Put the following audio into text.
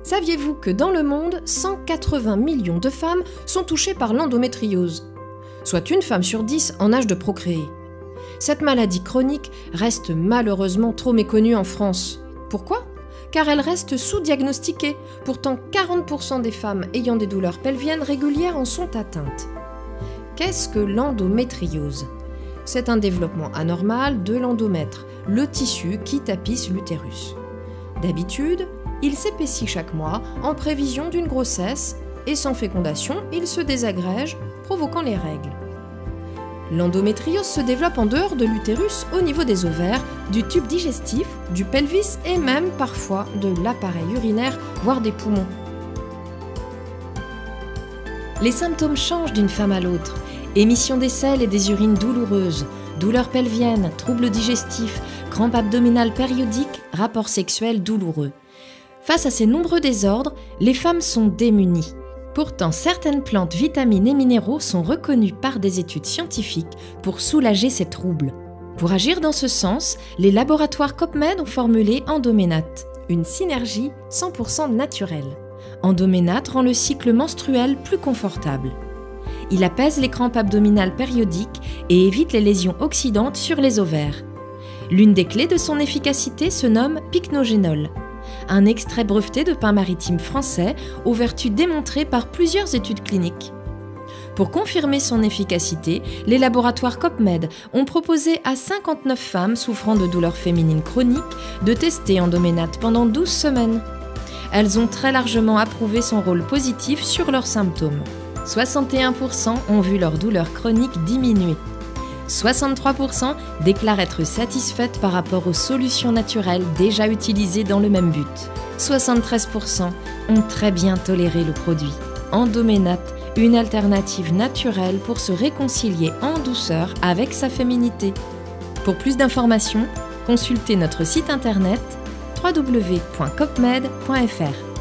Saviez-vous que dans le monde, 180 millions de femmes sont touchées par l'endométriose, soit une femme sur 10 en âge de procréer? Cette maladie chronique reste malheureusement trop méconnue en France. Pourquoi? Car elle reste sous-diagnostiquée. Pourtant, 40% des femmes ayant des douleurs pelviennes régulières en sont atteintes. Qu'est-ce que l'endométriose? C'est un développement anormal de l'endomètre, le tissu qui tapisse l'utérus. D'habitude, il s'épaissit chaque mois en prévision d'une grossesse et sans fécondation, il se désagrège, provoquant les règles. L'endométriose se développe en dehors de l'utérus au niveau des ovaires, du tube digestif, du pelvis et même parfois de l'appareil urinaire, voire des poumons. Les symptômes changent d'une femme à l'autre. Émission des selles et des urines douloureuses, douleurs pelviennes, troubles digestifs, crampes abdominales périodiques, rapports sexuels douloureux. Face à ces nombreux désordres, les femmes sont démunies. Pourtant, certaines plantes, vitamines et minéraux sont reconnus par des études scientifiques pour soulager ces troubles. Pour agir dans ce sens, les laboratoires Copmed ont formulé Endoménate, une synergie 100% naturelle. Endoménate rend le cycle menstruel plus confortable. Il apaise les crampes abdominales périodiques et évite les lésions oxydantes sur les ovaires. L'une des clés de son efficacité se nomme pycnogénol, un extrait breveté de pin maritime français aux vertus démontrées par plusieurs études cliniques. Pour confirmer son efficacité, les laboratoires Copmed ont proposé à 59 femmes souffrant de douleurs féminines chroniques de tester Endoménate pendant 12 semaines. Elles ont très largement approuvé son rôle positif sur leurs symptômes. 61% ont vu leur douleur chronique diminuer. 63% déclarent être satisfaites par rapport aux solutions naturelles déjà utilisées dans le même but. 73% ont très bien toléré le produit. Endoménate, une alternative naturelle pour se réconcilier en douceur avec sa féminité. Pour plus d'informations, consultez notre site internet www.copmed.fr.